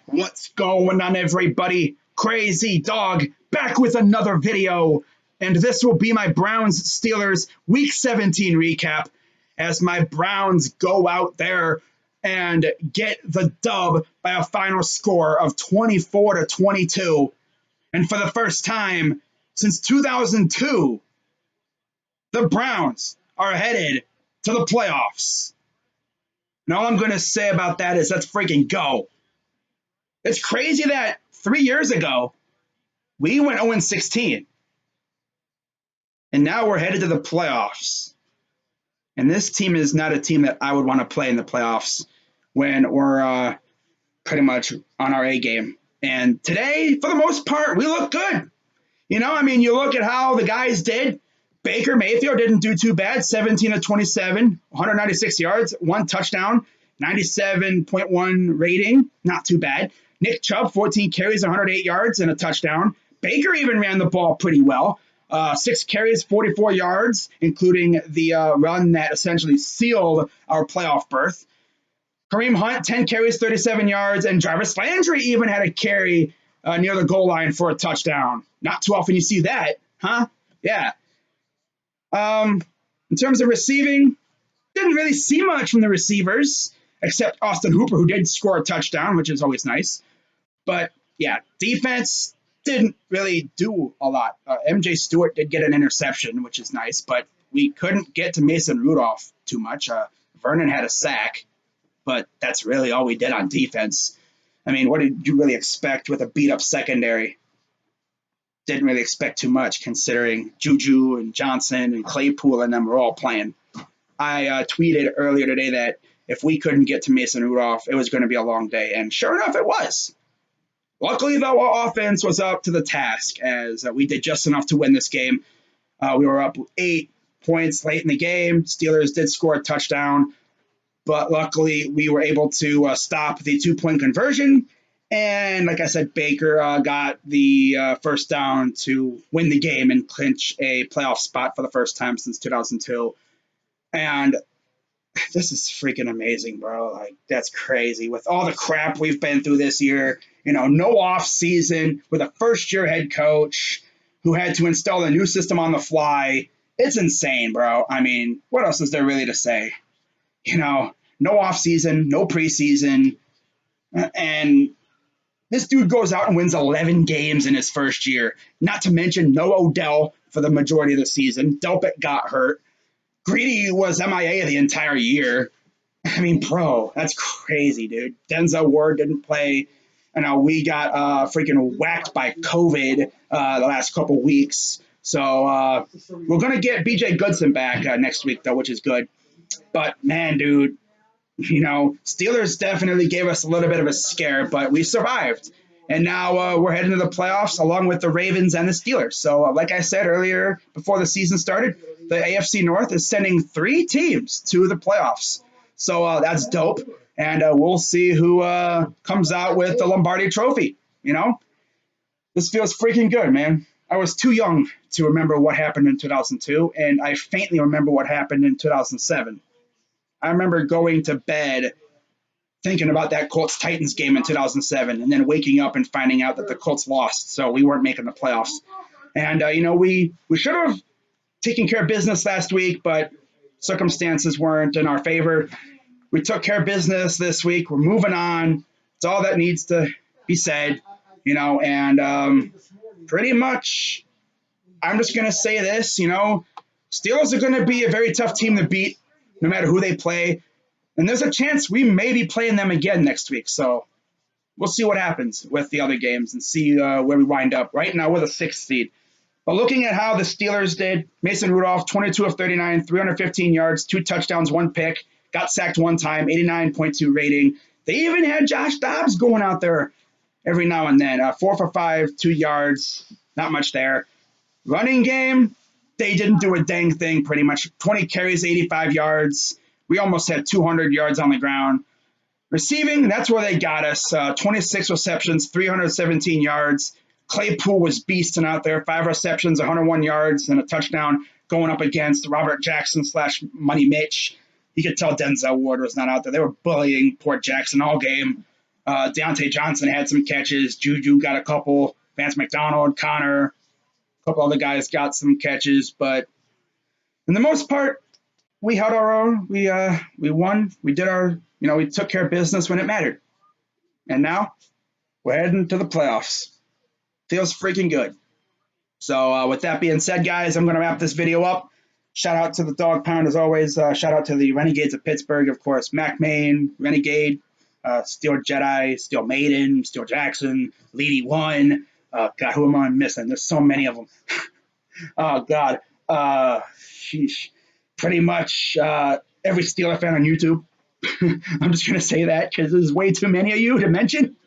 What's going on, everybody? Crazy Dog back with another video, and this will be my Browns Steelers Week 17 recap as my Browns go out there and get the dub by a final score of 24-22. And for the first time since 2002, the Browns are headed to the playoffs. And all I'm going to say about that is let's freaking go. It's crazy that 3 years ago, we went 0-16. And now we're headed to the playoffs. And this team is not a team that I would want to play in the playoffs when we're pretty much on our A game. And today, for the most part, we look good. You look at how the guys did. Baker Mayfield didn't do too bad, 17-27, 196 yards, 1 touchdown, 97.1 rating, not too bad. Nick Chubb, 14 carries, 108 yards, and a touchdown. Baker even ran the ball pretty well. 6 carries, 44 yards, including the run that essentially sealed our playoff berth. Kareem Hunt, 10 carries, 37 yards, and Jarvis Landry even had a carry near the goal line for a touchdown. Not too often you see that, huh? Yeah. In terms of receiving, didn't really see much from the receivers, except Austin Hooper, who did score a touchdown, which is always nice. But, yeah, defense didn't really do a lot. MJ Stewart did get an interception, which is nice, but we couldn't get to Mason Rudolph too much. Vernon had a sack, but that's really all we did on defense. I mean, what did you really expect with a beat-up secondary? Didn't really expect too much, considering Juju and Johnson and Claypool and them were all playing. I tweeted earlier today that if we couldn't get to Mason Rudolph, it was going to be a long day, and sure enough, it was. Luckily, though, our offense was up to the task, as we did just enough to win this game. We were up 8 points late in the game. Steelers did score a touchdown, but luckily we were able to stop the 2-point conversion. And like I said, Baker got the first down to win the game and clinch a playoff spot for the first time since 2002. And this is freaking amazing, bro. Like, that's crazy. With all the crap we've been through this year, no off season, with a first-year head coach who had to install a new system on the fly. It's insane, bro. I mean, what else is there really to say? No off season, no preseason, and this dude goes out and wins 11 games in his first year. Not to mention no Odell for the majority of the season. Delpit got hurt. Greedy was MIA the entire year. I mean, bro, that's crazy, dude. Denzel Ward didn't play. We got freaking whacked by COVID the last couple weeks. So we're going to get BJ Goodson back next week, though, which is good. But, man, dude, Steelers definitely gave us a little bit of a scare, but we survived. And now we're heading to the playoffs along with the Ravens and the Steelers. So like I said earlier, before the season started, the AFC North is sending 3 teams to the playoffs. So that's dope. And we'll see who comes out with the Lombardi Trophy. This feels freaking good, man. I was too young to remember what happened in 2002, and I faintly remember what happened in 2007. I remember going to bed thinking about that Colts-Titans game in 2007 and then waking up and finding out that the Colts lost, so we weren't making the playoffs. And, we should have taken care of business last week, but circumstances weren't in our favor. We took care of business this week. We're moving on. It's all that needs to be said, and pretty much I'm just going to say this, Steelers are going to be a very tough team to beat no matter who they play. And there's a chance we may be playing them again next week. So we'll see what happens with the other games and see where we wind up. Right now, we're the 6th seed. But looking at how the Steelers did, Mason Rudolph, 22 of 39, 315 yards, 2 touchdowns, 1 pick, got sacked 1 time, 89.2 rating. They even had Josh Dobbs going out there every now and then. 4 for 5, 2 yards, not much there. Running game, they didn't do a dang thing pretty much. 20 carries, 85 yards. We almost had 200 yards on the ground. Receiving, that's where they got us. 26 receptions, 317 yards. Claypool was beasting out there. 5 receptions, 101 yards, and a touchdown going up against Robert Jackson / Money Mitch. You could tell Denzel Ward was not out there. They were bullying poor Jackson all game. Deontay Johnson had some catches. Juju got a couple. Vance McDonald, Connor, a couple other guys got some catches. But in the most part, we held our own. We won. We did our we took care of business when it mattered. And now we're heading to the playoffs. Feels freaking good. So with that being said, guys, I'm going to wrap this video up. Shout out to the Dog Pound as always. Shout out to the Renegades of Pittsburgh, of course. Mac Main, Renegade, Steel Jedi, Steel Maiden, Steel Jackson, Leedy One. God, who am I missing? There's so many of them. Oh, God. Sheesh. Pretty much every Steeler fan on YouTube. I'm just going to say that because there's way too many of you to mention.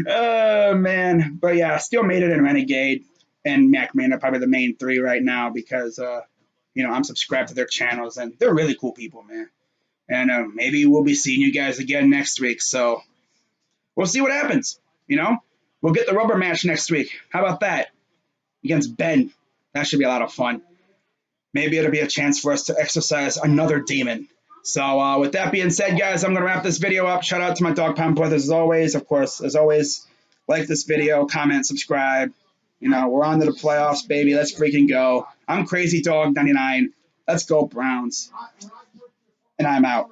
Oh, man. But yeah, Steel Maiden and Renegade and Mac Man are probably the main three right now because, I'm subscribed to their channels and they're really cool people, man. And maybe we'll be seeing you guys again next week. So we'll see what happens. We'll get the rubber match next week. How about that? Against Ben. That should be a lot of fun. Maybe it'll be a chance for us to exercise another demon. So with that being said, guys, I'm going to wrap this video up. Shout out to my Dog Pound brothers as always. Of course, as always, like this video, comment, subscribe. We're on to the playoffs, baby. Let's freaking go. I'm Crazy Dog 99. Let's go, Browns. And I'm out.